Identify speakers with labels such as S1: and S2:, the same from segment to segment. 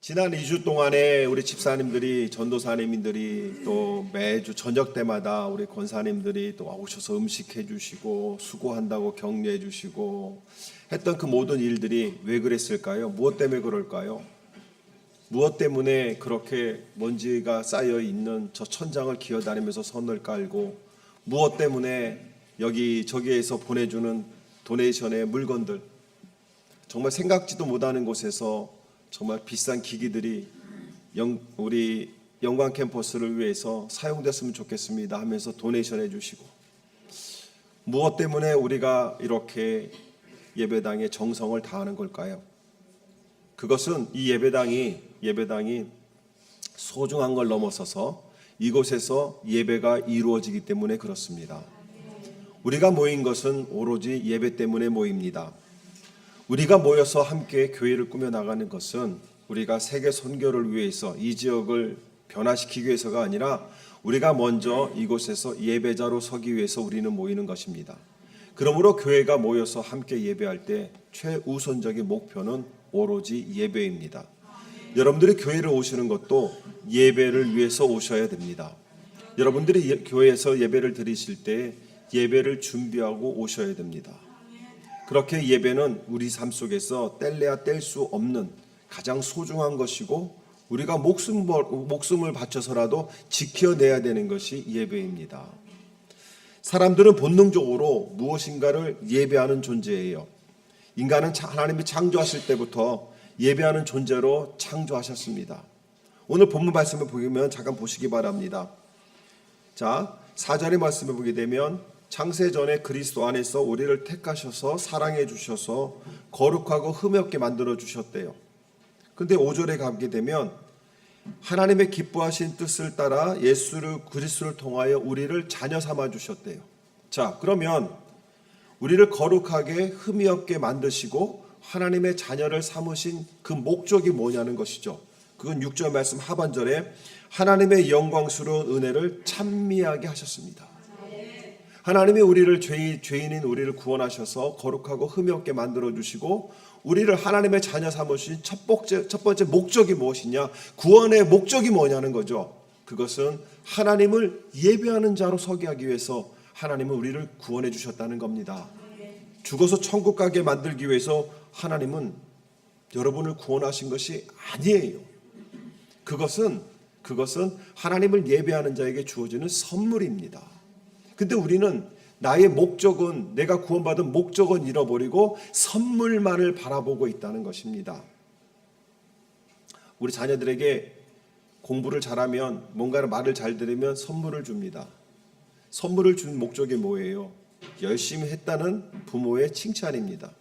S1: 지난 2주 동안에 우리 집사님들이, 전도사님들이 또 매주 저녁 때마다 우리 권사님들이 또 오셔서 음식해 주시고 수고한다고 격려해 주시고 했던 그 모든 일들이 왜 그랬을까요? 무엇 때문에 그럴까요? 무엇 때문에 그렇게 먼지가 쌓여 있는 저 천장을 기어다니면서 선을 깔고, 무엇 때문에 저기에서 보내주는 도네이션의 물건들, 정말 생각지도 못하는 곳에서 정말 비싼 기기들이 우리 영광 캠퍼스를 위해서 사용됐으면 좋겠습니다 하면서 도네이션 해주시고, 무엇 때문에 우리가 이렇게 예배당에 정성을 다하는 걸까요? 그것은 이 예배당이 소중한 걸 넘어서서 이곳에서 예배가 이루어지기 때문에 그렇습니다. 우리가 모인 것은 오로지 예배 때문에 모입니다. 우리가 모여서 함께 교회를 꾸며나가는 것은 우리가 세계 선교를 위해서 이 지역을 변화시키기 위해서가 아니라 우리가 먼저 이곳에서 예배자로 서기 위해서 우리는 모이는 것입니다. 그러므로 교회가 모여서 함께 예배할 때 최우선적인 목표는 오로지 예배입니다. 여러분들이 교회를 오시는 것도 예배를 위해서 오셔야 됩니다. 여러분들이 교회에서 예배를 드리실 때 예배를 준비하고 오셔야 됩니다. 그렇게 예배는 우리 삶 속에서 뗄래야 뗄 수 없는 가장 소중한 것이고 우리가 목숨을 바쳐서라도 지켜내야 되는 것이 예배입니다. 사람들은 본능적으로 무엇인가를 예배하는 존재예요. 인간은 하나님이 창조하실 때부터 예배하는 존재로 창조하셨습니다. 오늘 본문 말씀을 보면 잠깐 보시기 바랍니다. 자, 4절의 말씀을 보게 되면 창세전에 그리스도 안에서 우리를 택하셔서 사랑해 주셔서 거룩하고 흠이 없게 만들어 주셨대요. 근데 5절에 가게 되면 하나님의 기뻐하신 뜻을 따라 그리스도를 통하여 우리를 자녀 삼아 주셨대요. 자, 그러면 우리를 거룩하게 흠이 없게 만드시고 하나님의 자녀를 삼으신 그 목적이 뭐냐는 것이죠. 그건 6절 말씀 하반절에 하나님의 영광스러운 은혜를 찬미하게 하셨습니다. 하나님이 우리를 죄인인 우리를 구원하셔서 거룩하고 흠이 없게 만들어 주시고 우리를 하나님의 자녀 삼으신 첫 번째 목적이 무엇이냐? 구원의 목적이 뭐냐는 거죠. 그것은 하나님을 예배하는 자로 서게 하기 위해서 하나님은 우리를 구원해 주셨다는 겁니다. 죽어서 천국 가게 만들기 위해서 하나님은 여러분을 구원하신 것이 아니에요. 그것은 하나님을 예배하는 자에게 주어지는 선물입니다. 근데 우리는 나의 목적은, 내가 구원받은 목적은 잃어버리고 선물만을 바라보고 있다는 것입니다. 우리 자녀들에게 공부를 잘하면, 뭔가를 말을 잘 들으면 선물을 줍니다. 선물을 준 목적이 뭐예요? 열심히 했다는 부모의 칭찬입니다.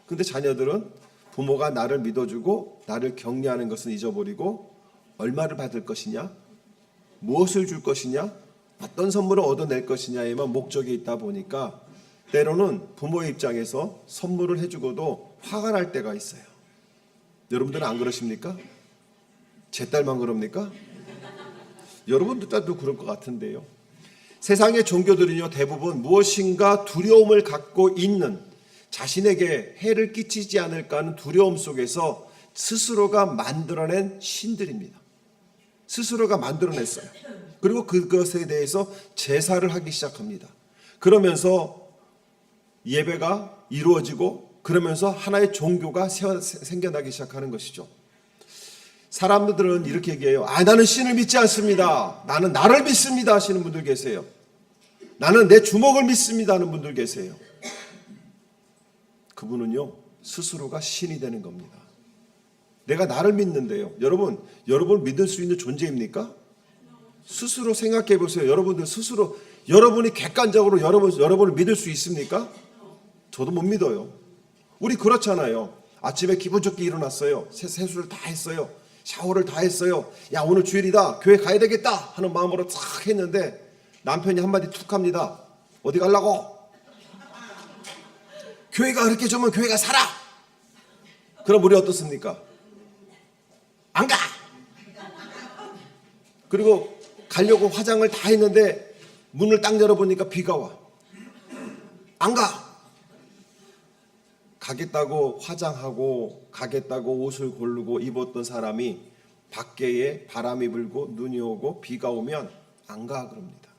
S1: 근데 자녀들은 부모가 나를 믿어주고 나를 격려하는 것은 잊어버리고 얼마를 받을 것이냐? 무엇을 줄 것이냐? 어떤 선물을 얻어낼 것이냐에만 목적이 있다 보니까 때로는 부모의 입장에서 선물을 해주고도 화가 날 때가 있어요. 여러분들은 안 그러십니까? 제 딸만 그럽니까? 여러분들 딸도 그럴 것 같은데요. 세상의 종교들은요, 대부분 무엇인가 두려움을 갖고 있는, 자신에게 해를 끼치지 않을까 하는 두려움 속에서 스스로가 만들어낸 신들입니다. 스스로가 만들어냈어요. 그리고 그것에 대해서 제사를 하기 시작합니다. 그러면서 예배가 이루어지고 그러면서 하나의 종교가 생겨나기 시작하는 것이죠. 사람들은 이렇게 얘기해요. 나는 신을 믿지 않습니다. 나는 나를 믿습니다 하시는 분들 계세요. 나는 내 주먹을 믿습니다 하는 분들 계세요. 그분은요, 스스로가 신이 되는 겁니다. 내가 나를 믿는데요. 여러분 믿을 수 있는 존재입니까? 스스로 생각해 보세요. 여러분들 스스로, 여러분이 객관적으로 여러분을 믿을 수 있습니까? 저도 못 믿어요. 우리 그렇잖아요. 아침에 기분 좋게 일어났어요. 세수를 다 했어요. 샤워를 다 했어요. 야, 오늘 주일이다. 교회 가야 되겠다 하는 마음으로 싹 했는데 남편이 한마디 툭 합니다. 어디 가려고? 교회가 그렇게 좋으면 교회가 살아. 그럼 우리 어떻습니까? 안 가. 그리고 가려고 화장을 다 했는데 문을 딱 열어보니까 비가 와. 안 가. 가겠다고 화장하고 가겠다고 옷을 고르고 입었던 사람이 밖에 바람이 불고 눈이 오고 비가 오면 안 가 그럽니다.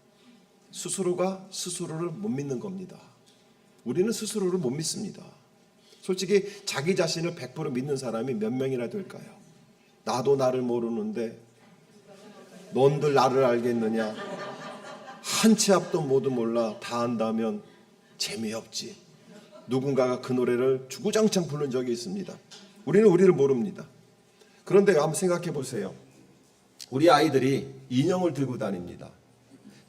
S1: 스스로가 스스로를 못 믿는 겁니다. 우리는 스스로를 못 믿습니다. 솔직히 자기 자신을 100% 믿는 사람이 몇 명이나 될까요? 나도 나를 모르는데 넌들 나를 알겠느냐? 한 치 앞도 모두 몰라 다 안다면 재미없지. 누군가가 그 노래를 주구장창 부른 적이 있습니다. 우리는 우리를 모릅니다. 그런데 한번 생각해 보세요. 우리 아이들이 인형을 들고 다닙니다.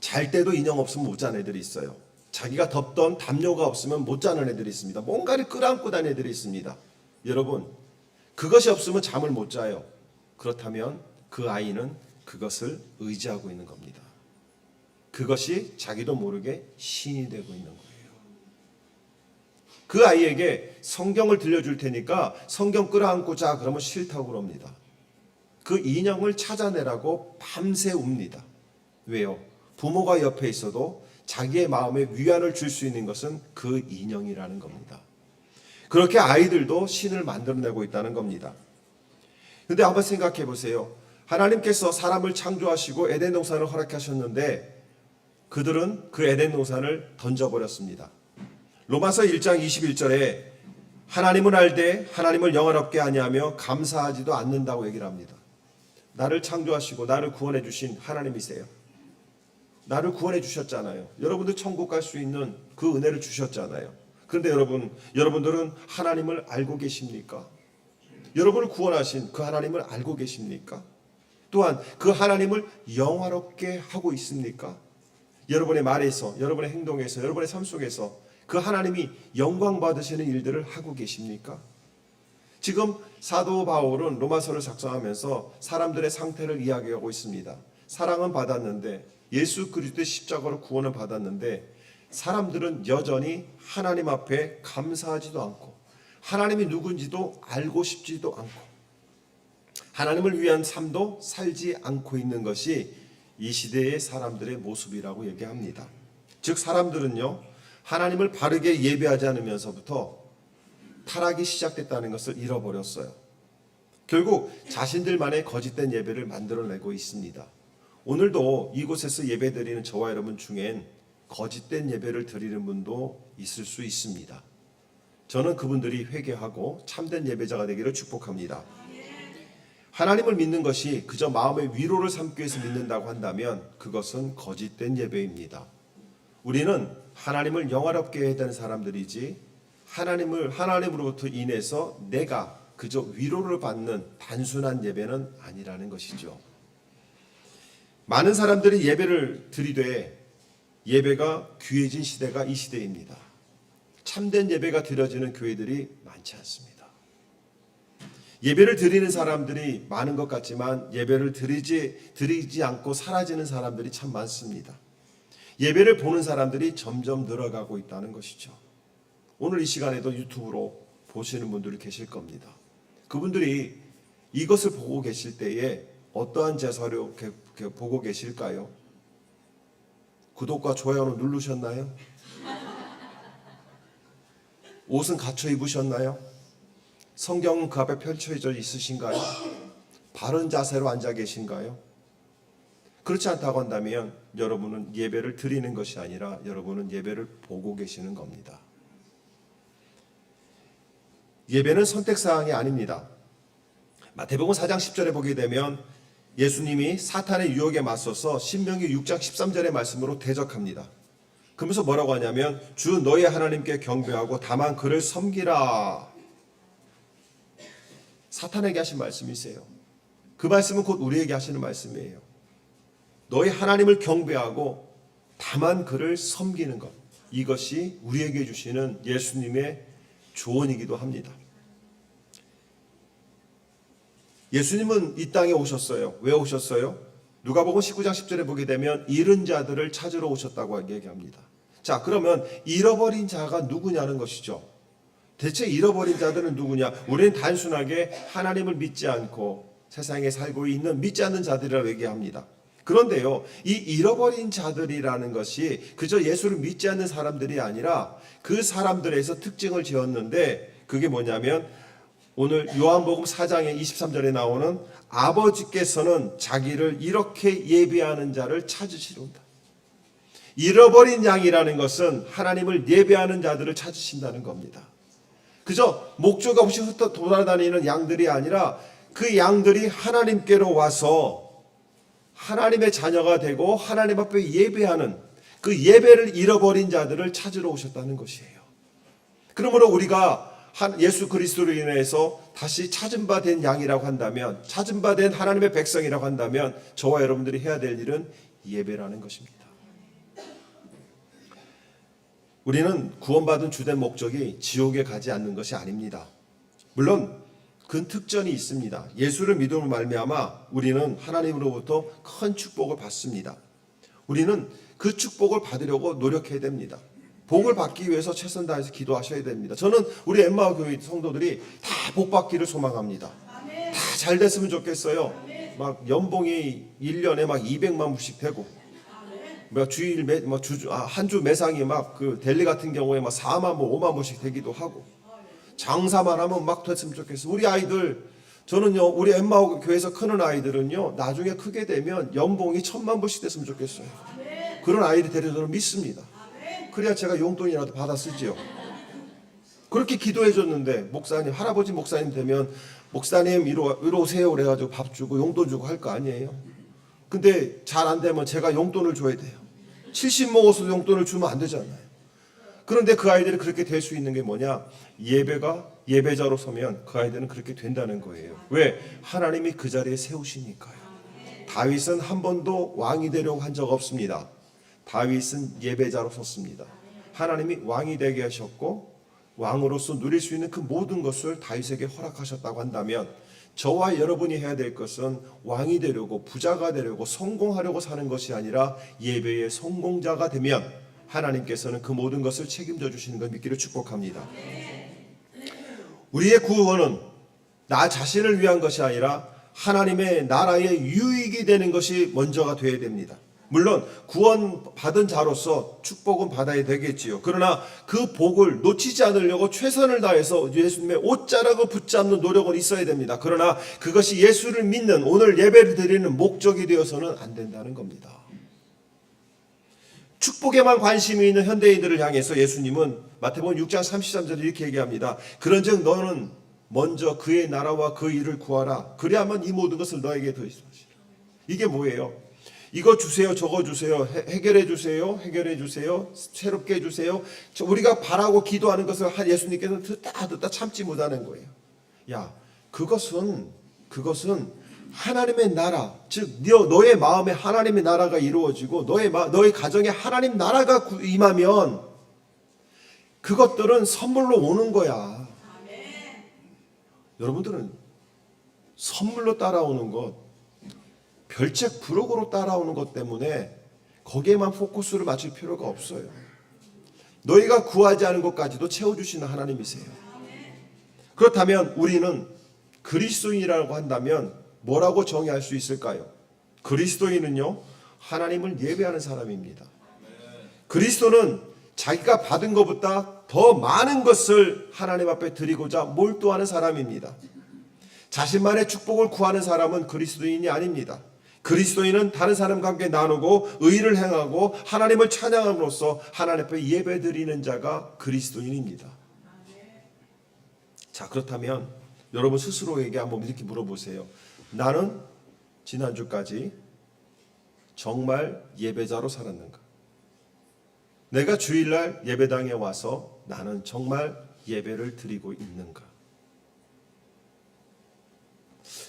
S1: 잘 때도 인형 없으면 못 자는 애들이 있어요. 자기가 덥던 담요가 없으면 못 자는 애들이 있습니다. 뭔가를 끌어안고 다니는 애들이 있습니다. 여러분, 그것이 없으면 잠을 못 자요. 그렇다면 그 아이는 그것을 의지하고 있는 겁니다. 그것이 자기도 모르게 신이 되고 있는 거예요. 그 아이에게 성경을 들려줄 테니까 성경 끌어안고 자 그러면 싫다고 그럽니다. 그 인형을 찾아내라고 밤새 웁니다. 왜요? 부모가 옆에 있어도 자기의 마음에 위안을 줄 수 있는 것은 그 인형이라는 겁니다. 그렇게 아이들도 신을 만들어내고 있다는 겁니다. 그런데 한번 생각해 보세요. 하나님께서 사람을 창조하시고 에덴 동산을 허락하셨는데 그들은 그 에덴 동산을 던져버렸습니다. 로마서 1장 21절에 하나님을 알되 하나님을 영화롭게 하냐며 감사하지도 않는다고 얘기를 합니다. 나를 창조하시고 나를 구원해 주신 하나님이세요. 나를 구원해 주셨잖아요. 여러분들 천국 갈 수 있는 그 은혜를 주셨잖아요. 그런데 여러분들은 하나님을 알고 계십니까? 여러분을 구원하신 그 하나님을 알고 계십니까? 또한 그 하나님을 영화롭게 하고 있습니까? 여러분의 말에서, 여러분의 행동에서, 여러분의 삶 속에서 그 하나님이 영광 받으시는 일들을 하고 계십니까? 지금 사도 바울은 로마서를 작성하면서 사람들의 상태를 이야기하고 있습니다. 사랑은 받았는데 예수 그리스도의 십자가로 구원을 받았는데 사람들은 여전히 하나님 앞에 감사하지도 않고 하나님이 누군지도 알고 싶지도 않고 하나님을 위한 삶도 살지 않고 있는 것이 이 시대의 사람들의 모습이라고 얘기합니다. 즉 사람들은요 하나님을 바르게 예배하지 않으면서부터 타락이 시작됐다는 것을 잃어버렸어요. 결국 자신들만의 거짓된 예배를 만들어내고 있습니다. 오늘도 이곳에서 예배드리는 저와 여러분 중엔 거짓된 예배를 드리는 분도 있을 수 있습니다. 저는 그분들이 회개하고 참된 예배자가 되기를 축복합니다. 하나님을 믿는 것이 그저 마음의 위로를 삼기 위해서 믿는다고 한다면 그것은 거짓된 예배입니다. 우리는 하나님을 영화롭게 해야 되는 사람들이지 하나님으로부터 인해서 내가 그저 위로를 받는 단순한 예배는 아니라는 것이죠. 많은 사람들이 예배를 드리되 예배가 귀해진 시대가 이 시대입니다. 참된 예배가 드려지는 교회들이 많지 않습니다. 예배를 드리는 사람들이 많은 것 같지만 예배를 드리지 않고 사라지는 사람들이 참 많습니다. 예배를 보는 사람들이 점점 늘어가고 있다는 것이죠. 오늘 이 시간에도 유튜브로 보시는 분들이 계실 겁니다. 그분들이 이것을 보고 계실 때에 어떠한 제사로 보고 계실까요? 구독과 좋아요는 누르셨나요? 옷은 갖춰 입으셨나요? 성경은 그 앞에 펼쳐져 있으신가요? 바른 자세로 앉아 계신가요? 그렇지 않다고 한다면 여러분은 예배를 드리는 것이 아니라 여러분은 예배를 보고 계시는 겁니다. 예배는 선택사항이 아닙니다. 마태복음 4장 10절에 보게 되면 예수님이 사탄의 유혹에 맞서서 신명기 6장 13절의 말씀으로 대적합니다. 그러면서 뭐라고 하냐면 주 너희 하나님께 경배하고 다만 그를 섬기라. 사탄에게 하신 말씀이세요. 그 말씀은 곧 우리에게 하시는 말씀이에요. 너희 하나님을 경배하고 다만 그를 섬기는 것. 이것이 우리에게 주시는 예수님의 조언이기도 합니다. 예수님은 이 땅에 오셨어요. 왜 오셨어요? 누가복음 19장 10절에 보게 되면 잃은 자들을 찾으러 오셨다고 얘기합니다. 자, 그러면 잃어버린 자가 누구냐는 것이죠. 대체 잃어버린 자들은 누구냐? 우리는 단순하게 하나님을 믿지 않고 세상에 살고 있는 믿지 않는 자들이라고 얘기합니다. 그런데요, 이 잃어버린 자들이라는 것이 그저 예수를 믿지 않는 사람들이 아니라 그 사람들에서 특징을 지었는데 그게 뭐냐면 오늘 요한복음 4장의 23절에 나오는 아버지께서는 자기를 이렇게 예배하는 자를 찾으시리로다. 잃어버린 양이라는 것은 하나님을 예배하는 자들을 찾으신다는 겁니다. 그저 목적 없이 흩어 돌아다니는 양들이 아니라 그 양들이 하나님께로 와서 하나님의 자녀가 되고 하나님 앞에 예배하는 그 예배를 잃어버린 자들을 찾으러 오셨다는 것이에요. 그러므로 우리가 예수 그리스도로 인해서 다시 찾은 바 된 양이라고 한다면, 찾은 바 된 하나님의 백성이라고 한다면 저와 여러분들이 해야 될 일은 예배라는 것입니다. 우리는 구원받은 주된 목적이 지옥에 가지 않는 것이 아닙니다. 물론 그 특전이 있습니다. 예수를 믿음으로 말미암아 우리는 하나님으로부터 큰 축복을 받습니다. 우리는 그 축복을 받으려고 노력해야 됩니다. 복을 받기 위해서 최선 다해서 기도하셔야 됩니다. 저는 우리 엠마오 교회 성도들이 다 복 받기를 소망합니다. 다 잘 됐으면 좋겠어요. 막 연봉이 1년에 막 200만 불씩 되고, 주일 한 주 매상이 막 그 델리 같은 경우에 막 4만 뭐 5만 불씩 되기도 하고, 장사만 하면 막 됐으면 좋겠어요. 우리 아이들, 저는요, 우리 엠마오 교회에서 크는 아이들은요, 나중에 크게 되면 연봉이 1,000만 불씩 됐으면 좋겠어요. 그런 아이들이 되려 저는 믿습니다. 그래야 제가 용돈이라도 받아 쓰지요. 그렇게 기도해 줬는데 목사님, 할아버지 목사님 되면 목사님 이리 오세요 그래가지고 밥 주고 용돈 주고 할 거 아니에요. 근데 잘 안 되면 제가 용돈을 줘야 돼요. 70 먹어서 용돈을 주면 안 되잖아요. 그런데 그 아이들이 그렇게 될 수 있는 게 뭐냐? 예배자로 서면 그 아이들은 그렇게 된다는 거예요. 왜? 하나님이 그 자리에 세우시니까요. 다윗은 한 번도 왕이 되려고 한 적 없습니다. 다윗은 예배자로 섰습니다. 하나님이 왕이 되게 하셨고 왕으로서 누릴 수 있는 그 모든 것을 다윗에게 허락하셨다고 한다면 저와 여러분이 해야 될 것은 왕이 되려고, 부자가 되려고, 성공하려고 사는 것이 아니라 예배의 성공자가 되면 하나님께서는 그 모든 것을 책임져 주시는 걸 믿기를 축복합니다. 우리의 구원은 나 자신을 위한 것이 아니라 하나님의 나라의 유익이 되는 것이 먼저가 되어야 됩니다. 물론 구원받은 자로서 축복은 받아야 되겠지요. 그러나 그 복을 놓치지 않으려고 최선을 다해서 예수님의 옷자락을 붙잡는 노력은 있어야 됩니다. 그러나 그것이 예수를 믿는, 오늘 예배를 드리는 목적이 되어서는 안 된다는 겁니다. 축복에만 관심이 있는 현대인들을 향해서 예수님은 마태복음 6장 33절에 이렇게 얘기합니다. 그런즉 너는 먼저 그의 나라와 그 일을 구하라. 그리하면 이 모든 것을 너에게 더하시리라. 이게 뭐예요? 이거 주세요, 저거 주세요, 해결해 주세요, 해결해 주세요, 새롭게 해 주세요. 우리가 바라고 기도하는 것을 예수님께서는 듣다 참지 못하는 거예요. 야, 그것은 하나님의 나라, 즉 너의 마음에 하나님의 나라가 이루어지고 너의 가정에 하나님 나라가 임하면 그것들은 선물로 오는 거야. 여러분들은 선물로 따라오는 것, 별책 부록으로 따라오는 것 때문에 거기에만 포커스를 맞출 필요가 없어요. 너희가 구하지 않은 것까지도 채워주시는 하나님이세요. 그렇다면 우리는 그리스도인이라고 한다면 뭐라고 정의할 수 있을까요? 그리스도인은요, 하나님을 예배하는 사람입니다. 그리스도는 자기가 받은 것보다 더 많은 것을 하나님 앞에 드리고자 몰두하는 사람입니다. 자신만의 축복을 구하는 사람은 그리스도인이 아닙니다. 그리스도인은 다른 사람과 함께 나누고 의를 행하고 하나님을 찬양함으로써 하나님 앞에 예배드리는 자가 그리스도인입니다. 자, 그렇다면 여러분 스스로에게 한번 이렇게 물어보세요. 나는 지난주까지 정말 예배자로 살았는가? 내가 주일날 예배당에 와서 나는 정말 예배를 드리고 있는가?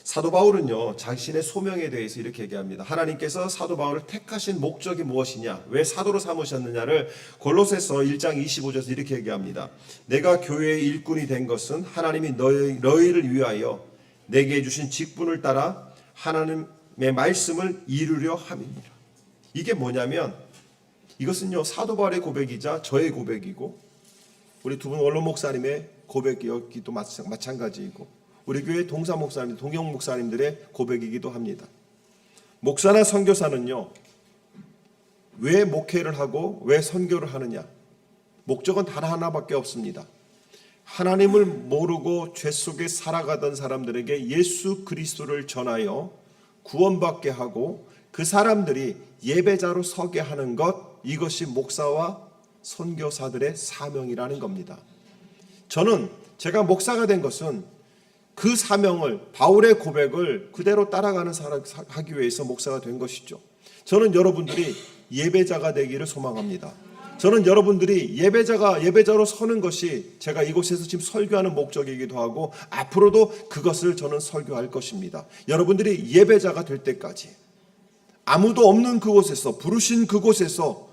S1: 사도 바울은요, 자신의 소명에 대해서 이렇게 얘기합니다. 하나님께서 사도 바울을 택하신 목적이 무엇이냐, 왜 사도로 삼으셨느냐를 골로새서 1장 25절에서 이렇게 얘기합니다. 내가 교회의 일꾼이 된 것은 하나님이 너희를 위하여 내게 주신 직분을 따라 하나님의 말씀을 이루려 함이니라. 이게 뭐냐면, 이것은요, 사도 바울의 고백이자 저의 고백이고 우리 두 분 원로 목사님의 고백이기도 마찬가지이고 우리 교회 동사 목사님, 동영 목사님들의 고백이기도 합니다. 목사나 선교사는요, 왜 목회를 하고 왜 선교를 하느냐? 목적은 단 하나밖에 없습니다. 하나님을 모르고 죄 속에 살아가던 사람들에게 예수 그리스도를 전하여 구원받게 하고 그 사람들이 예배자로 서게 하는 것, 이것이 목사와 선교사들의 사명이라는 겁니다. 저는 제가 목사가 된 것은 그 사명을, 바울의 고백을 그대로 따라가는 사람 하기 위해서 목사가 된 것이죠. 저는 여러분들이 예배자가 되기를 소망합니다. 저는 여러분들이 예배자로 서는 것이 제가 이곳에서 지금 설교하는 목적이기도 하고 앞으로도 그것을 저는 설교할 것입니다. 여러분들이 예배자가 될 때까지 아무도 없는 그곳에서, 부르신 그곳에서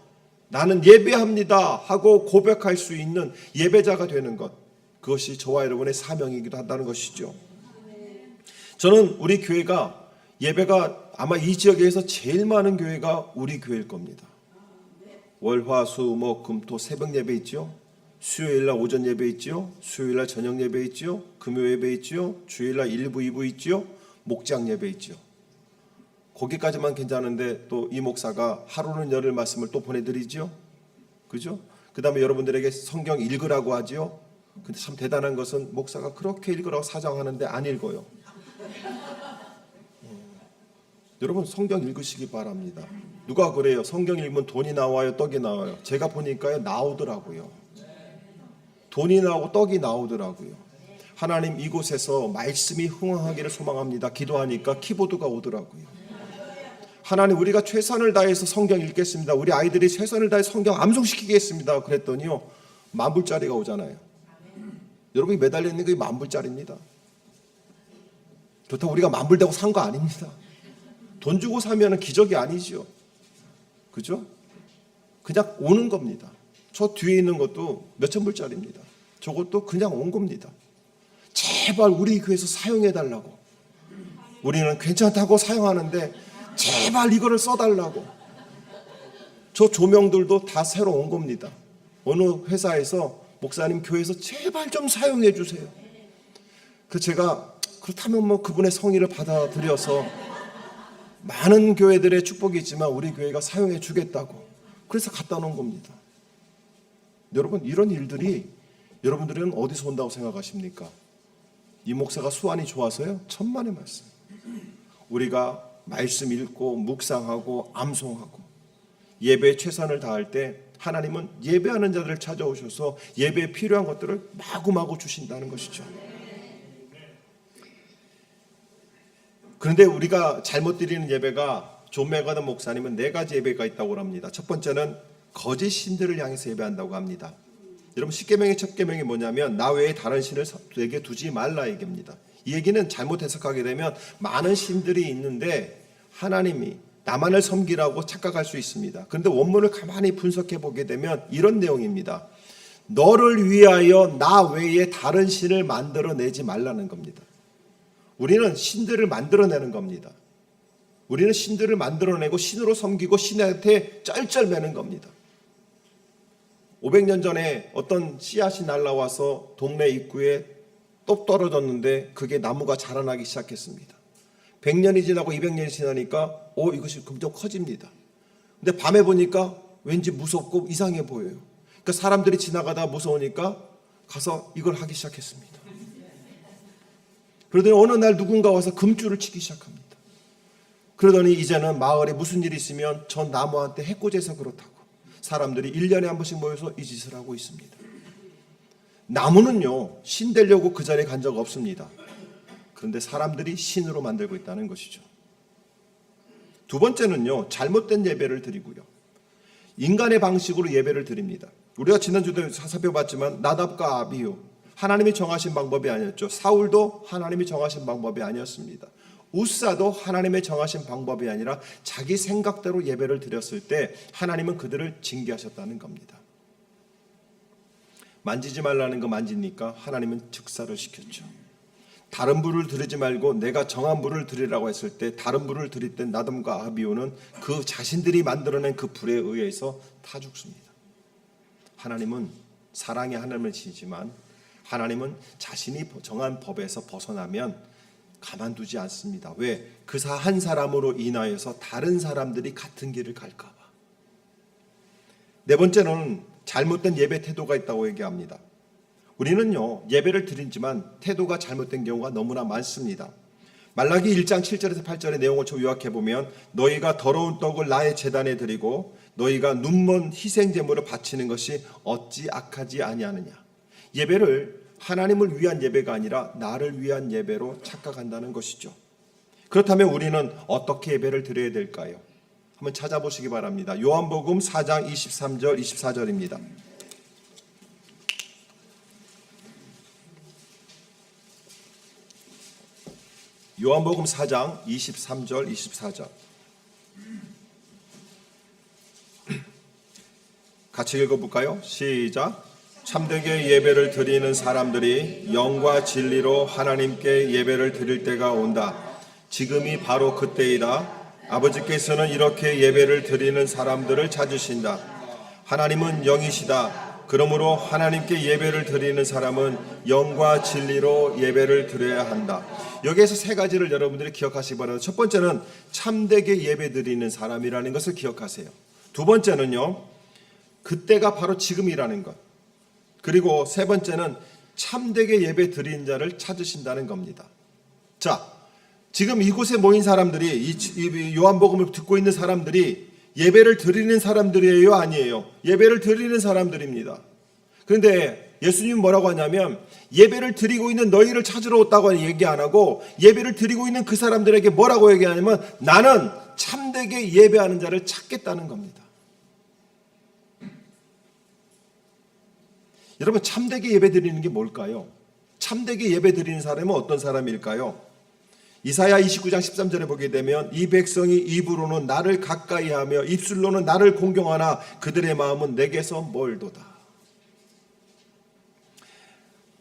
S1: 나는 예배합니다 하고 고백할 수 있는 예배자가 되는 것, 그것이 저와 여러분의 사명이기도 한다는 것이죠. 저는 우리 교회가 예배가 아마 이 지역에서 제일 많은 교회가 우리 교회일 겁니다. 월, 화, 수, 목, 금, 토 새벽 예배 있죠. 수요일날 오전 예배 있죠. 수요일날 저녁 예배 있죠. 금요 예배 있죠. 주일날 1부, 2부 있죠. 목장 예배 있죠. 거기까지만 괜찮은데 또 이 목사가 하루는 열흘 말씀을 또 보내드리죠. 그죠? 그 다음에 여러분들에게 성경 읽으라고 하죠. 근데 참 대단한 것은 목사가 그렇게 읽으라고 사정하는데 안 읽어요. 여러분 성경 읽으시기 바랍니다. 누가 그래요? 성경 읽으면 돈이 나와요? 떡이 나와요? 제가 보니까요 나오더라고요. 돈이 나오고 떡이 나오더라고요. 하나님 이곳에서 말씀이 흥황하기를 소망합니다. 기도하니까 키보드가 오더라고요. 하나님 우리가 최선을 다해서 성경 읽겠습니다. 우리 아이들이 최선을 다해 성경 암송시키겠습니다. 그랬더니요 10,000불짜리가 오잖아요. 여러분이 매달려 있는 게 10,000불짜리입니다. 그렇다고 우리가 10,000불 대고 산 거 아닙니다. 돈 주고 사면 기적이 아니죠. 그죠? 그냥 오는 겁니다. 저 뒤에 있는 것도 몇천 불짜리입니다. 저것도 그냥 온 겁니다. 제발 우리 교회에서 사용해달라고. 우리는 괜찮다고 사용하는데 제발 이거를 써달라고. 저 조명들도 다 새로 온 겁니다. 어느 회사에서 목사님 교회에서 제발 좀 사용해 주세요. 그 제가 그렇다면 뭐 그분의 성의를 받아들여서 많은 교회들의 축복이 있지만 우리 교회가 사용해 주겠다고 그래서 갖다 놓은 겁니다. 여러분 이런 일들이 여러분들은 어디서 온다고 생각하십니까? 이 목사가 수완이 좋아서요? 천만의 말씀. 우리가 말씀 읽고 묵상하고 암송하고 예배에 최선을 다할 때 하나님은 예배하는 자들을 찾아오셔서 예배에 필요한 것들을 마구마구 주신다는 것이죠. 그런데 우리가 잘못 드리는 예배가 존 맥거던 목사님은 4가지 예배가 있다고 합니다. 첫 번째는 거짓 신들을 향해서 예배한다고 합니다. 여러분 10계명의 첫 계명이 뭐냐면 나 외에 다른 신을 내게 두지 말라 얘기입니다. 이 얘기는 잘못 해석하게 되면 많은 신들이 있는데 하나님이 나만을 섬기라고 착각할 수 있습니다. 그런데 원문을 가만히 분석해 보게 되면 이런 내용입니다. 너를 위하여 나 외에 다른 신을 만들어내지 말라는 겁니다. 우리는 신들을 만들어내는 겁니다. 우리는 신들을 만들어내고 신으로 섬기고 신한테 쩔쩔매는 겁니다. 500년 전에 어떤 씨앗이 날라와서 동네 입구에 똑 떨어졌는데 그게 나무가 자라나기 시작했습니다. 100년이 지나고 200년이 지나니까 이것이 점점 커집니다. 근데 밤에 보니까 왠지 무섭고 이상해 보여요. 그러니까 사람들이 지나가다 무서우니까 가서 이걸 하기 시작했습니다. 그러더니 어느 날 누군가 와서 금줄을 치기 시작합니다. 그러더니 이제는 마을에 무슨 일이 있으면 전 나무한테 해코지해서 그렇다고 사람들이 1년에 한 번씩 모여서 이 짓을 하고 있습니다. 나무는요 신 되려고 그 자리에 간 적 없습니다. 그런데 사람들이 신으로 만들고 있다는 것이죠. 두 번째는요 잘못된 예배를 드리고요 인간의 방식으로 예배를 드립니다. 우리가 지난주도 살펴봤지만 나답과 아비후 하나님이 정하신 방법이 아니었죠. 사울도 하나님이 정하신 방법이 아니었습니다. 우사도 하나님의 정하신 방법이 아니라 자기 생각대로 예배를 드렸을 때 하나님은 그들을 징계하셨다는 겁니다. 만지지 말라는 거 만지니까 하나님은 즉사를 시켰죠. 다른 불을 드리지 말고 내가 정한 불을 드리라고 했을 때 다른 불을 드릴 때 나담과 아비후는 그 자신들이 만들어낸 그 불에 의해서 타 죽습니다. 하나님은 사랑의 하나님이시지만 하나님은 자신이 정한 법에서 벗어나면 가만두지 않습니다. 왜? 그 한 사람으로 인하여서 다른 사람들이 같은 길을 갈까 봐. 네 번째는 잘못된 예배 태도가 있다고 얘기합니다. 우리는요, 예배를 드리지만 태도가 잘못된 경우가 너무나 많습니다. 말라기 1장 7절에서 8절의 내용을 좀 요약해 보면, 너희가 더러운 떡을 나의 제단에 드리고 너희가 눈먼 희생 제물을 바치는 것이 어찌 악하지 아니하느냐. 예배를 하나님을 위한 예배가 아니라 나를 위한 예배로 착각한다는 것이죠. 그렇다면 우리는 어떻게 예배를 드려야 될까요? 한번 찾아보시기 바랍니다. 요한복음 4장 23절 24절입니다. 요한복음 4장 23절 24절 같이 읽어볼까요? 시작. 참되게 예배를 드리는 사람들이 영과 진리로 하나님께 예배를 드릴 때가 온다. 지금이 바로 그때이다. 아버지께서는 이렇게 예배를 드리는 사람들을 찾으신다. 하나님은 영이시다. 그러므로 하나님께 예배를 드리는 사람은 영과 진리로 예배를 드려야 한다. 여기에서 세 가지를 여러분들이 기억하시기 바랍니다. 첫 번째는 참되게 예배 드리는 사람이라는 것을 기억하세요. 두 번째는요, 그때가 바로 지금이라는 것. 그리고 세 번째는 참되게 예배 드리는 자를 찾으신다는 겁니다. 자, 지금 이곳에 모인 사람들이, 이 요한복음을 듣고 있는 사람들이 예배를 드리는 사람들이에요, 아니에요? 예배를 드리는 사람들입니다. 그런데 예수님은 뭐라고 하냐면, 예배를 드리고 있는 너희를 찾으러 왔다고 얘기 안 하고, 예배를 드리고 있는 그 사람들에게 뭐라고 얘기하냐면, 나는 참되게 예배하는 자를 찾겠다는 겁니다. 여러분, 참되게 예배 드리는 게 뭘까요? 참되게 예배 드리는 사람은 어떤 사람일까요? 이사야 29장 13절에 보게 되면, 이 백성이 입으로는 나를 가까이하며 입술로는 나를 공경하나 그들의 마음은 내게서 멀도다.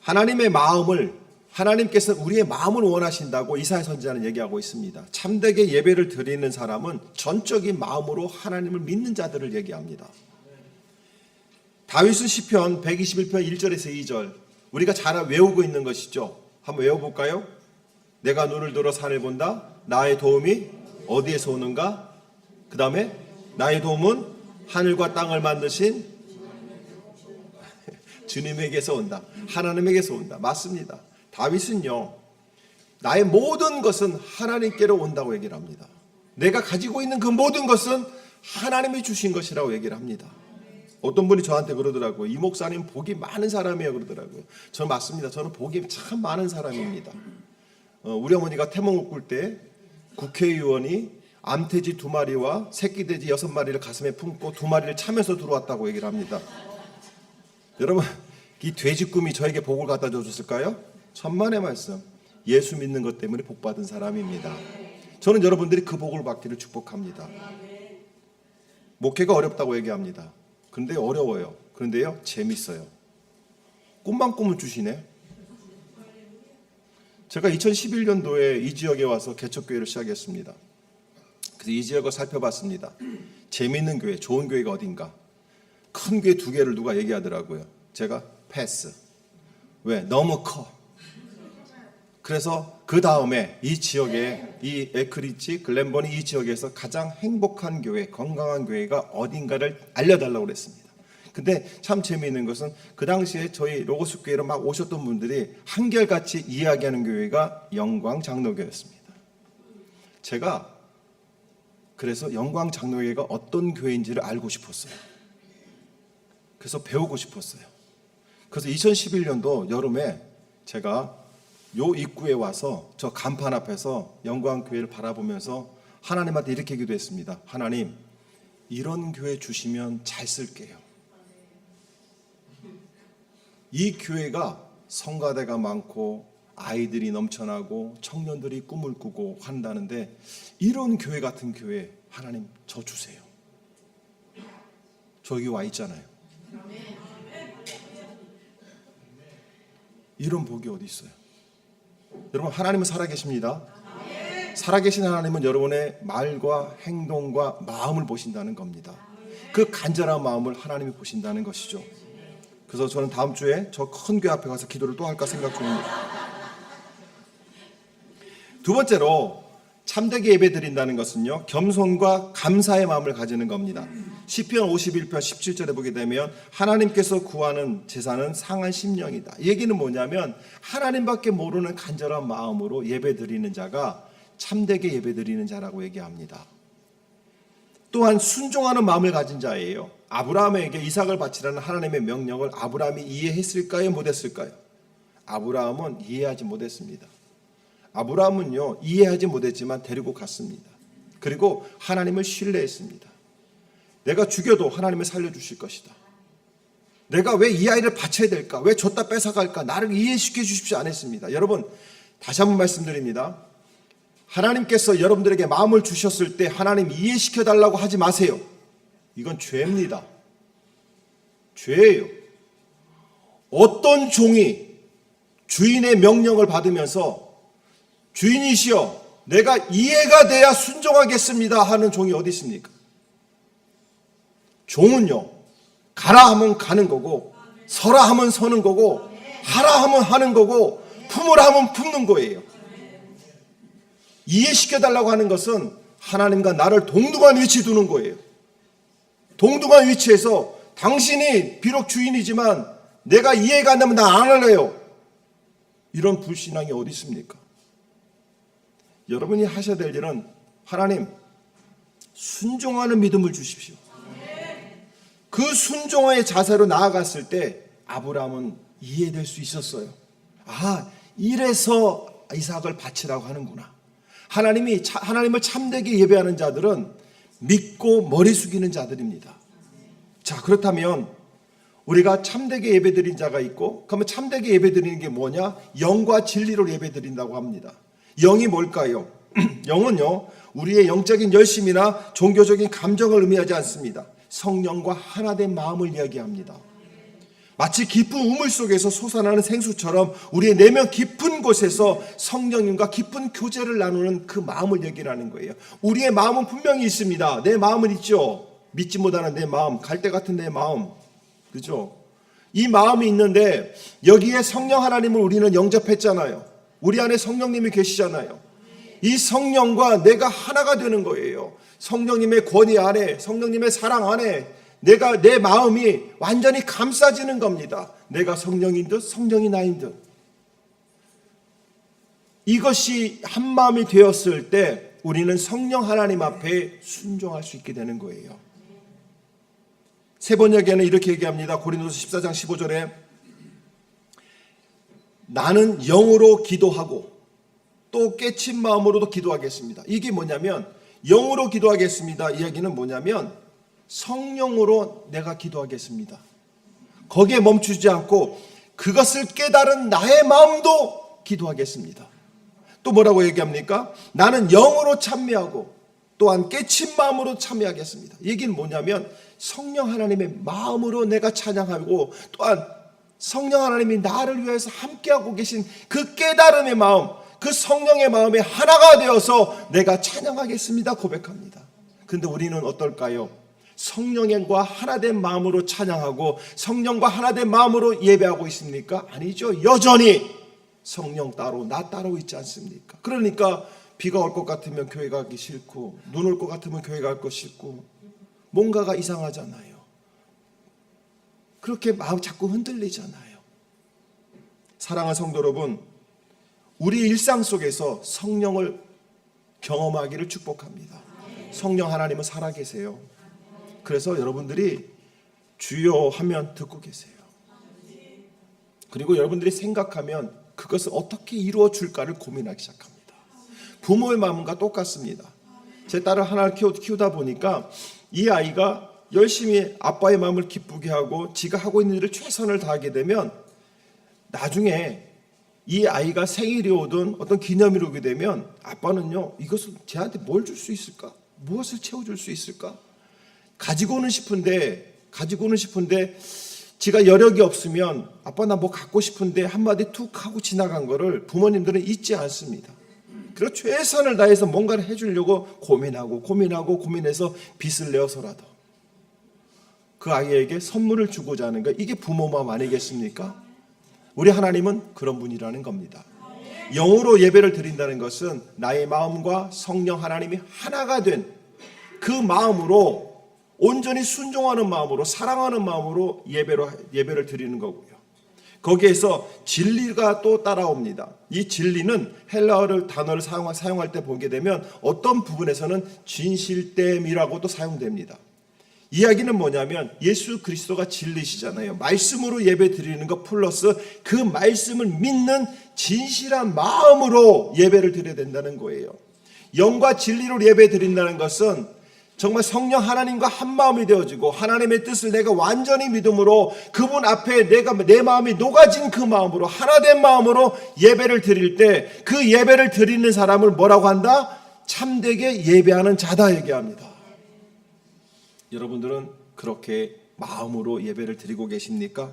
S1: 하나님의 마음을, 하나님께서 우리의 마음을 원하신다고 이사야 선지자는 얘기하고 있습니다. 참되게 예배를 드리는 사람은 전적인 마음으로 하나님을 믿는 자들을 얘기합니다. 다윗은 시편 121편 1절에서 2절, 우리가 잘 외우고 있는 것이죠. 한번 외워볼까요? 내가 눈을 들어 산을 본다. 나의 도움이 어디에서 오는가? 그 다음에 나의 도움은 하늘과 땅을 만드신 주님에게서 온다. 하나님에게서 온다. 맞습니다. 다윗은요, 나의 모든 것은 하나님께로 온다고 얘기를 합니다. 내가 가지고 있는 그 모든 것은 하나님이 주신 것이라고 얘기를 합니다. 어떤 분이 저한테 그러더라고요. 이 목사님 복이 많은 사람이에요, 그러더라고요. 저는 맞습니다. 저는 복이 참 많은 사람입니다. 우리 어머니가 태몽을 꿀 때 국회의원이 암돼지 2마리와 새끼돼지 6마리를 가슴에 품고 2마리를 차면서 들어왔다고 얘기를 합니다. 여러분, 이 돼지 꿈이 저에게 복을 갖다 줬을까요? 천만의 말씀. 예수 믿는 것 때문에 복 받은 사람입니다. 저는 여러분들이 그 복을 받기를 축복합니다. 목회가 어렵다고 얘기합니다. 그런데 어려워요. 그런데요, 재밌어요. 꿈만 꾸면 주시네. 제가 2011년도에 이 지역에 와서 개척교회를 시작했습니다. 그래서 이 지역을 살펴봤습니다. 재미있는 교회, 좋은 교회가 어딘가. 큰 교회 2개를 누가 얘기하더라고요. 제가 패스. 왜? 너무 커. 그래서 그 다음에 이 지역에, 이 에크리치, 글렌버니 이 지역에서 가장 행복한 교회, 건강한 교회가 어딘가를 알려달라고 그랬습니다. 근데 참 재미있는 것은 그 당시에 저희 로고스 교회로 막 오셨던 분들이 한결같이 이야기하는 교회가 영광 장로교였습니다. 제가 그래서 영광 장로교회가 어떤 교회인지를 알고 싶었어요. 그래서 배우고 싶었어요. 그래서 2011년도 여름에 제가 요 입구에 와서 저 간판 앞에서 영광교회를 바라보면서 하나님한테 이렇게 기도했습니다. 하나님, 이런 교회 주시면 잘 쓸게요. 이 교회가 성가대가 많고 아이들이 넘쳐나고 청년들이 꿈을 꾸고 한다는데, 이런 교회 같은 교회 하나님 저 주세요. 저 여기 와 있잖아요. 이런 복이 어디 있어요? 여러분, 하나님은 살아계십니다. 살아계신 하나님은 여러분의 말과 행동과 마음을 보신다는 겁니다. 그 간절한 마음을 하나님이 보신다는 것이죠. 그래서 저는 다음 주에 저 큰 교회 앞에 가서 기도를 또 할까 생각 중입니다. 두 번째로 참되게 예배 드린다는 것은요, 겸손과 감사의 마음을 가지는 겁니다. 시편 51편 17절에 보게 되면 하나님께서 구하는 제사는 상한 심령이다. 이 얘기는 뭐냐면 하나님밖에 모르는 간절한 마음으로 예배드리는 자가 참되게 예배드리는 자라고 얘기합니다. 또한 순종하는 마음을 가진 자예요. 아브라함에게 이삭을 바치라는 하나님의 명령을 아브라함이 이해했을까요? 못했을까요? 아브라함은 이해하지 못했습니다. 아브라함은요, 이해하지 못했지만 데리고 갔습니다. 그리고 하나님을 신뢰했습니다. 내가 죽여도 하나님을 살려주실 것이다. 내가 왜 이 아이를 바쳐야 될까? 왜 줬다 뺏어갈까? 나를 이해시켜 주십시오 안 했습니다. 여러분, 다시 한번 말씀드립니다. 하나님께서 여러분들에게 마음을 주셨을 때 하나님 이해시켜 달라고 하지 마세요. 이건 죄입니다. 죄예요. 어떤 종이 주인의 명령을 받으면서 주인이시여 내가 이해가 돼야 순종하겠습니다 하는 종이 어디 있습니까? 종은요, 가라 하면 가는 거고, 서라 하면 서는 거고, 하라 하면 하는 거고, 품으라 하면 품는 거예요. 이해시켜달라고 하는 것은 하나님과 나를 동등한 위치에 두는 거예요. 동등한 위치에서 당신이 비록 주인이지만 내가 이해가 안 되면 나 안 할래요. 이런 불신앙이 어디 있습니까? 여러분이 하셔야 될 일은 하나님, 순종하는 믿음을 주십시오. 그 순종의 자세로 나아갔을 때 아브라함은 이해될 수 있었어요. 아, 이래서 이삭을 바치라고 하는구나. 하나님을 참되게 예배하는 자들은 믿고 머리 숙이는 자들입니다. 자, 그렇다면 우리가 참되게 예배드린 자가 있고, 그러면 참되게 예배드리는 게 뭐냐? 영과 진리로 예배드린다고 합니다. 영이 뭘까요? 영은요, 우리의 영적인 열심이나 종교적인 감정을 의미하지 않습니다. 성령과 하나된 마음을 이야기합니다. 마치 깊은 우물 속에서 솟아나는 생수처럼 우리의 내면 깊은 곳에서 성령님과 깊은 교제를 나누는 그 마음을 얘기하는 거예요. 우리의 마음은 분명히 있습니다. 내 마음은 있죠. 믿지 못하는 내 마음, 갈대 같은 내 마음, 그죠? 이 마음이 있는데 여기에 성령 하나님을 우리는 영접했잖아요. 우리 안에 성령님이 계시잖아요. 이 성령과 내가 하나가 되는 거예요. 성령님의 권위 안에, 성령님의 사랑 안에 내 마음이 완전히 감싸지는 겁니다. 내가 성령인 듯 성령이 나인 듯. 이것이 한 마음이 되었을 때 우리는 성령 하나님 앞에 순종할 수 있게 되는 거예요. 세번역에는 이렇게 얘기합니다. 고린도서 14장 15절에 나는 영으로 기도하고 또 깨친 마음으로도 기도하겠습니다. 이게 뭐냐면 영으로 기도하겠습니다. 이야기는 뭐냐면 성령으로 내가 기도하겠습니다. 거기에 멈추지 않고 그것을 깨달은 나의 마음도 기도하겠습니다. 또 뭐라고 얘기합니까? 나는 영으로 찬미하고 또한 깨친 마음으로 찬미하겠습니다. 이 얘기는 뭐냐면 성령 하나님의 마음으로 내가 찬양하고 또한 성령 하나님이 나를 위해서 함께하고 계신 그 깨달음의 마음, 그 성령의 마음에 하나가 되어서 내가 찬양하겠습니다 고백합니다. 그런데 우리는 어떨까요? 성령과 하나된 마음으로 찬양하고 성령과 하나된 마음으로 예배하고 있습니까? 아니죠. 여전히 성령 따로 나 따로 있지 않습니까? 그러니까 비가 올 것 같으면 교회 가기 싫고 눈 올 것 같으면 교회 갈 거 싫고 뭔가가 이상하잖아요. 그렇게 마음 자꾸 흔들리잖아요. 사랑하는 성도 여러분, 우리 일상 속에서 성령을 경험하기를 축복합니다. 성령 하나님은 살아계세요. 그래서 여러분들이 주여 하면 듣고 계세요. 그리고 여러분들이 생각하면 그것을 어떻게 이루어 줄까를 고민하기 시작합니다. 부모의 마음과 똑같습니다. 제 딸을 하나를 키우다 보니까 이 아이가 열심히 아빠의 마음을 기쁘게 하고 지가 하고 있는 일을 최선을 다하게 되면 나중에 이 아이가 생일이 오든 어떤 기념일이 오게 되면 아빠는요, 이것을 쟤한테 뭘 줄 수 있을까? 무엇을 채워줄 수 있을까? 가지고는 싶은데 지가 여력이 없으면 아빠 나 뭐 갖고 싶은데 한마디 툭 하고 지나간 거를 부모님들은 잊지 않습니다. 그리고 최선을 다해서 뭔가를 해주려고 고민해서 빚을 내어서라도 그 아이에게 선물을 주고자 하는 거, 이게 부모 마음 아니겠습니까? 우리 하나님은 그런 분이라는 겁니다. 영으로 예배를 드린다는 것은 나의 마음과 성령 하나님이 하나가 된 그 마음으로 온전히 순종하는 마음으로 사랑하는 마음으로 예배를 드리는 거고요. 거기에서 진리가 또 따라옵니다. 이 진리는 헬라어를 단어를 사용할 때 보게 되면 어떤 부분에서는 진실됨이라고도 사용됩니다. 이야기는 뭐냐면 예수 그리스도가 진리시잖아요. 말씀으로 예배 드리는 것 플러스 그 말씀을 믿는 진실한 마음으로 예배를 드려야 된다는 거예요. 영과 진리로 예배 드린다는 것은 정말 성령 하나님과 한 마음이 되어지고 하나님의 뜻을 내가 완전히 믿음으로 그분 앞에 내 마음이 녹아진 그 마음으로 하나된 마음으로 예배를 드릴 때 그 예배를 드리는 사람을 뭐라고 한다? 참되게 예배하는 자다 얘기합니다. 여러분들은 그렇게 마음으로 예배를 드리고 계십니까?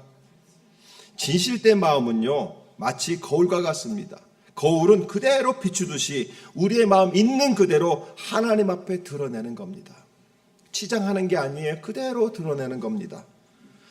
S1: 진실된 마음은요 마치 거울과 같습니다. 거울은 그대로 비추듯이 우리의 마음 있는 그대로 하나님 앞에 드러내는 겁니다. 치장하는 게 아니에요. 그대로 드러내는 겁니다.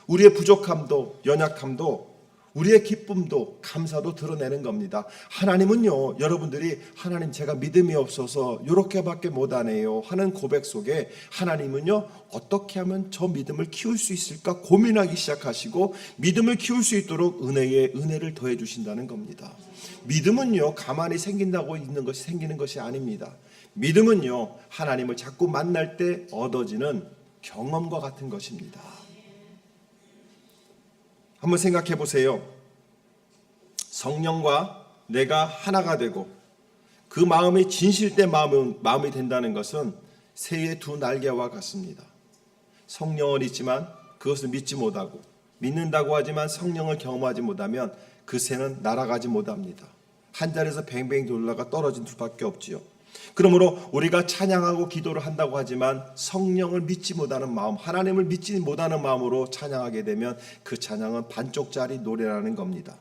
S1: 우리의 부족함도 연약함도 우리의 기쁨도 감사도 드러내는 겁니다. 하나님은요 여러분들이 하나님 제가 믿음이 없어서 이렇게밖에 못하네요 하는 고백 속에 하나님은요 어떻게 하면 저 믿음을 키울 수 있을까 고민하기 시작하시고 믿음을 키울 수 있도록 은혜를 더해 주신다는 겁니다. 믿음은요 가만히 생기는 것이 아닙니다. 믿음은요 하나님을 자꾸 만날 때 얻어지는 경험과 같은 것입니다. 한번 생각해 보세요. 성령과 내가 하나가 되고 그 마음이 진실된 마음이 된다는 것은 새의 두 날개와 같습니다. 성령은 있지만 그것을 믿지 못하고 믿는다고 하지만 성령을 경험하지 못하면 그 새는 날아가지 못합니다. 한 자리에서 뱅뱅 돌다가 떨어진 수밖에 없지요. 그러므로 우리가 찬양하고 기도를 한다고 하지만 성령을 믿지 못하는 마음, 하나님을 믿지 못하는 마음으로 찬양하게 되면 그 찬양은 반쪽짜리 노래라는 겁니다.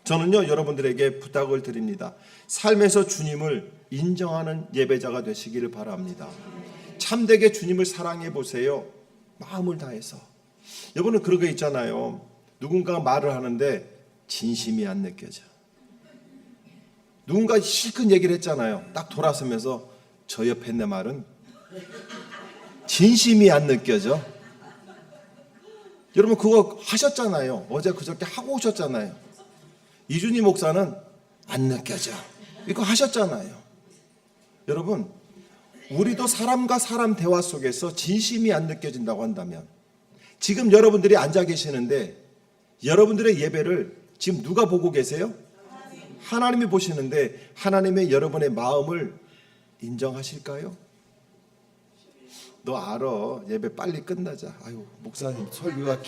S1: 저는요 여러분들에게 부탁을 드립니다. 삶에서 주님을 인정하는 예배자가 되시기를 바랍니다. 참되게 주님을 사랑해 보세요. 마음을 다해서. 여러분은 그런 거 있잖아요. 누군가 말을 하는데 진심이 안 느껴져. 누군가 실컷 얘기를 했잖아요. 딱 돌아서면서 저 옆에 내 말은 진심이 안 느껴져. 여러분 그거 하셨잖아요. 어제 그저께 하고 오셨잖아요. 이준희 목사는 안 느껴져. 이거 하셨잖아요. 여러분 우리도 사람과 사람 대화 속에서 진심이 안 느껴진다고 한다면 지금 여러분들이 앉아 계시는데 여러분들의 예배를 지금 누가 보고 계세요? 하나님이 보시는데 하나님의 여러분의 마음을 인정하실까요? 너 알아. 예배 빨리 끝나자. 아유 목사님 설교가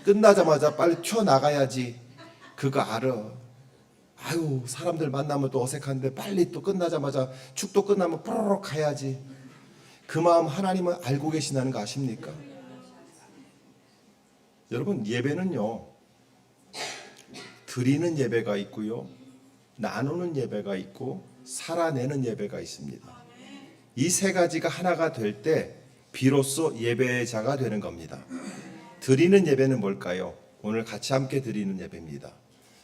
S1: 끝나자마자 빨리 튀어나가야지. 그거 알아. 아유 사람들 만나면 또 어색한데 빨리 또 끝나자마자 축도 끝나면 뽀로록 가야지. 그 마음 하나님은 알고 계신다는 거 아십니까? 여러분 예배는요 드리는 예배가 있고요 나누는 예배가 있고 살아내는 예배가 있습니다. 이 세 가지가 하나가 될 때 비로소 예배자가 되는 겁니다. 드리는 예배는 뭘까요? 오늘 같이 함께 드리는 예배입니다.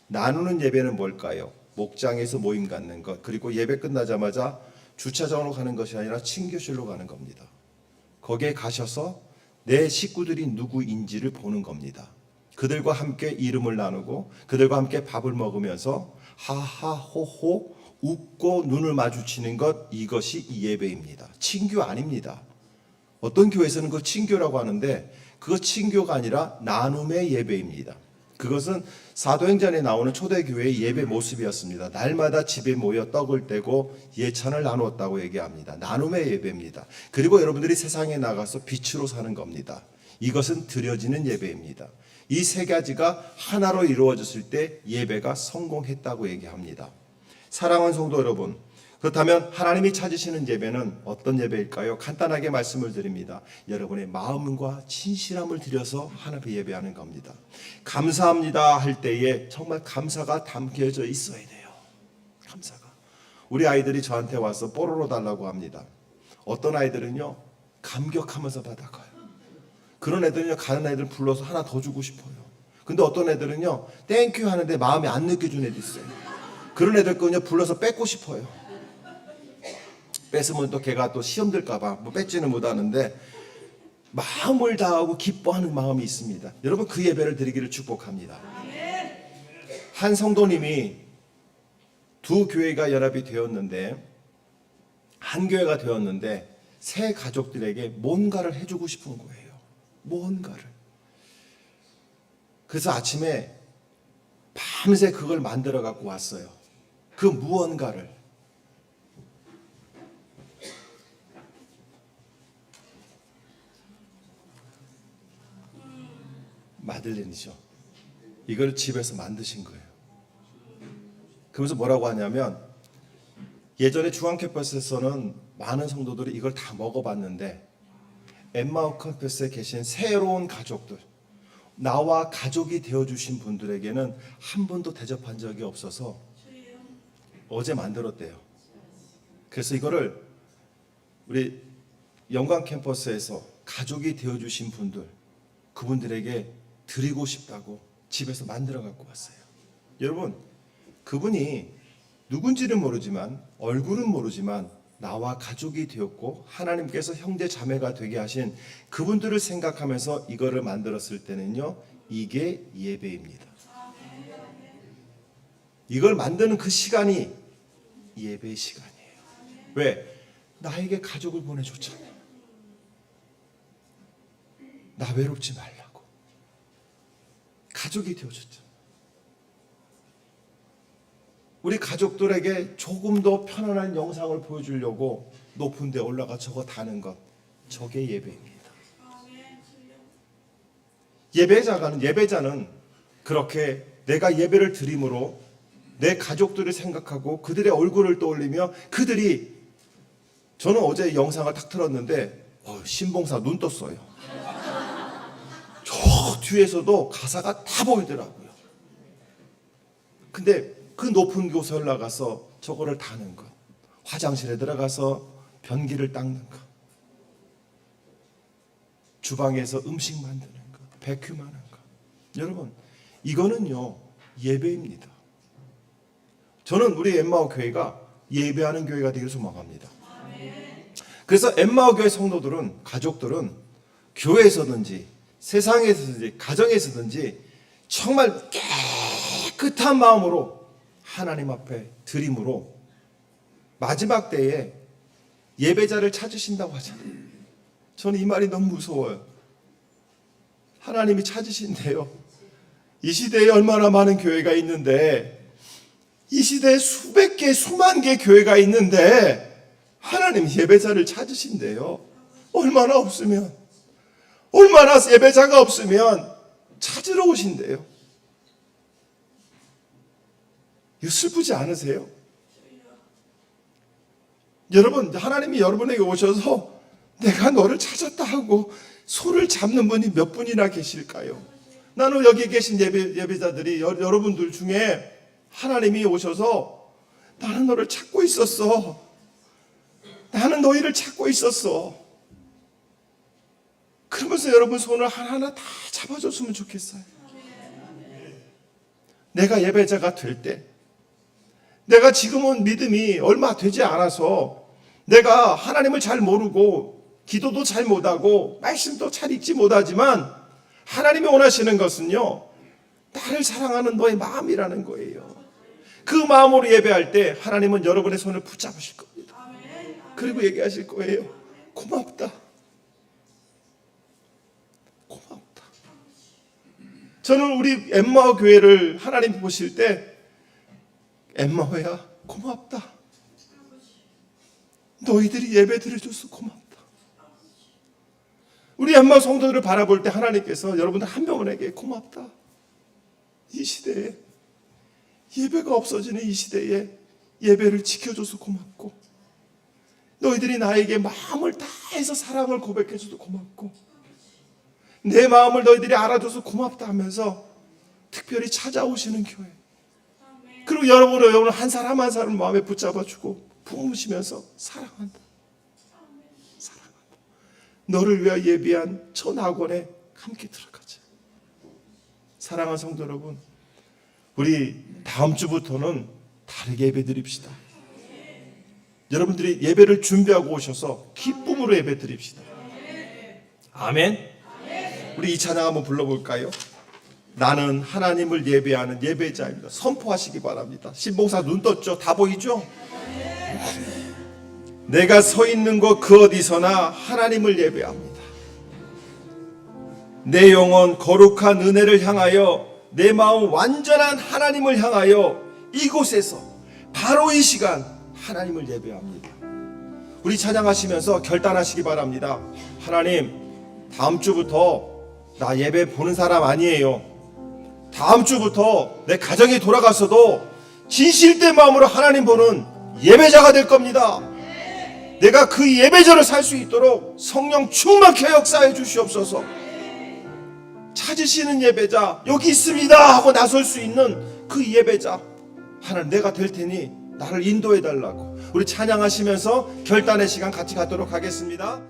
S1: 나누는 예배는 뭘까요? 목장에서 모임 갖는 것, 그리고 예배 끝나자마자 주차장으로 가는 것이 아니라 친교실로 가는 겁니다. 거기에 가셔서 내 식구들이 누구인지를 보는 겁니다. 그들과 함께 이름을 나누고 그들과 함께 밥을 먹으면서 하하 호호 웃고 눈을 마주치는 것, 이것이 예배입니다. 친교 아닙니다. 어떤 교회에서는 그걸 친교라고 하는데 그거 친교가 아니라 나눔의 예배입니다. 그것은 사도행전에 나오는 초대교회의 예배 모습이었습니다. 날마다 집에 모여 떡을 떼고 예찬을 나누었다고 얘기합니다. 나눔의 예배입니다. 그리고 여러분들이 세상에 나가서 빛으로 사는 겁니다. 이것은 드려지는 예배입니다. 이 세 가지가 하나로 이루어졌을 때 예배가 성공했다고 얘기합니다. 사랑하는 성도 여러분, 그렇다면 하나님이 찾으시는 예배는 어떤 예배일까요? 간단하게 말씀을 드립니다. 여러분의 마음과 진실함을 들여서 하나님께 예배하는 겁니다. 감사합니다 할 때에 정말 감사가 담겨져 있어야 돼요. 감사가. 우리 아이들이 저한테 와서 뽀로로 달라고 합니다. 어떤 아이들은요 감격하면서 받아가요. 그런 애들은요 가는 애들 불러서 하나 더 주고 싶어요. 근데 어떤 애들은요 땡큐 하는데 마음에 안 느껴주는 애도 있어요. 그런 애들 거는요 불러서 뺏고 싶어요. 뺏으면 또 걔가 또 시험 들까봐 뭐 뺏지는 못하는데 마음을 다하고 기뻐하는 마음이 있습니다. 여러분 그 예배를 드리기를 축복합니다. 한 성도님이 두 교회가 연합이 되었는데 한 교회가 되었는데 새 가족들에게 뭔가를 해주고 싶은 거예요. 뭔가를. 그래서 아침에 밤새 그걸 만들어 갖고 왔어요. 그 무언가를. 마들렌이죠. 이걸 집에서 만드신 거예요. 그러면서 뭐라고 하냐면 예전에 중앙 캠퍼스에서는 많은 성도들이 이걸 다 먹어봤는데 엠마오 캠퍼스에 계신 새로운 가족들, 나와 가족이 되어주신 분들에게는 한 번도 대접한 적이 없어서 어제 만들었대요. 그래서 이거를 우리 영광 캠퍼스에서 가족이 되어주신 분들, 그분들에게 드리고 싶다고 집에서 만들어 갖고 왔어요. 여러분, 그분이 누군지는 모르지만 얼굴은 모르지만 나와 가족이 되었고 하나님께서 형제 자매가 되게 하신 그분들을 생각하면서 이거를 만들었을 때는요, 이게 예배입니다. 이걸 만드는 그 시간이 예배의 시간이에요. 왜? 나에게 가족을 보내줬잖아요. 나 외롭지 말라고. 가족이 되어줬죠. 우리 가족들에게 조금 더 편안한 영상을 보여주려고 높은 데 올라가 저거 다는 것, 저게 예배입니다. 예배자는 그렇게 내가 예배를 드림으로 내 가족들을 생각하고 그들의 얼굴을 떠올리며 그들이, 저는 어제 영상을 딱 틀었는데 신봉사 눈 떴어요. 저 뒤에서도 가사가 다 보이더라고요. 근데 그 높은 곳에 올라가서 저거를 다는 것, 화장실에 들어가서 변기를 닦는 것, 주방에서 음식 만드는 것, 베큐하는 것, 여러분 이거는요 예배입니다. 저는 우리 엠마오 교회가 예배하는 교회가 되기를 소망합니다. 그래서 엠마오 교회 성도들은, 가족들은 교회에서든지 세상에서든지 가정에서든지 정말 깨끗한 마음으로 하나님 앞에 드림으로 마지막 때에 예배자를 찾으신다고 하잖아요. 저는 이 말이 너무 무서워요. 하나님이 찾으신대요. 이 시대에 얼마나 많은 교회가 있는데, 이 시대에 수백 개, 수만 개 교회가 있는데 하나님 예배자를 찾으신대요. 얼마나 예배자가 없으면 찾으러 오신대요. 이거 슬프지 않으세요? 여러분, 하나님이 여러분에게 오셔서 내가 너를 찾았다 하고 손을 잡는 분이 몇 분이나 계실까요? 나는 여기 계신 예배자들이 여러분들 중에 하나님이 오셔서 나는 너를 찾고 있었어. 나는 너희를 찾고 있었어. 그러면서 여러분 손을 하나하나 다 잡아줬으면 좋겠어요. 내가 예배자가 될 때, 내가 지금은 믿음이 얼마 되지 않아서 내가 하나님을 잘 모르고 기도도 잘 못하고 말씀도 잘 읽지 못하지만 하나님이 원하시는 것은요, 나를 사랑하는 너의 마음이라는 거예요. 그 마음으로 예배할 때 하나님은 여러분의 손을 붙잡으실 겁니다. 그리고 얘기하실 거예요. 고맙다. 고맙다. 저는 우리 엠마오 교회를 하나님 보실 때, 엠마오야 고맙다. 너희들이 예배 드려줘서 고맙다. 우리 엠마오 성도들을 바라볼 때 하나님께서 여러분들 한 명에게 고맙다. 이 시대에 예배가 없어지는 이 시대에 예배를 지켜줘서 고맙고, 너희들이 나에게 마음을 다해서 사랑을 고백해줘도 고맙고, 내 마음을 너희들이 알아줘서 고맙다 하면서 특별히 찾아오시는 교회. 그리고 여러분을 한 사람 한 사람 마음에 붙잡아주고 품으시면서 사랑한다. 사랑한다. 너를 위하여 예비한 저 낙원에 함께 들어가자. 사랑하는 성도 여러분, 우리 다음 주부터는 다르게 예배 드립시다. 여러분들이 예배를 준비하고 오셔서 기쁨으로 예배 드립시다.
S2: 아멘.
S1: 우리 이 찬양 한번 불러볼까요? 나는 하나님을 예배하는 예배자입니다. 선포하시기 바랍니다. 신봉사 눈 떴죠? 다 보이죠? 내가 서 있는 곳 그 어디서나 하나님을 예배합니다. 내 영혼 거룩한 은혜를 향하여, 내 마음 완전한 하나님을 향하여 이곳에서 바로 이 시간 하나님을 예배합니다. 우리 찬양하시면서 결단하시기 바랍니다. 하나님, 다음 주부터 나 예배 보는 사람 아니에요. 다음 주부터 내 가정이 돌아가서도 진실된 마음으로 하나님 보는 예배자가 될 겁니다. 내가 그 예배자를 살 수 있도록 성령 충만케 역사해 주시옵소서. 찾으시는 예배자 여기 있습니다 하고 나설 수 있는 그 예배자, 하나님 내가 될 테니 나를 인도해 달라고 우리 찬양하시면서 결단의 시간 같이 갖도록 하겠습니다.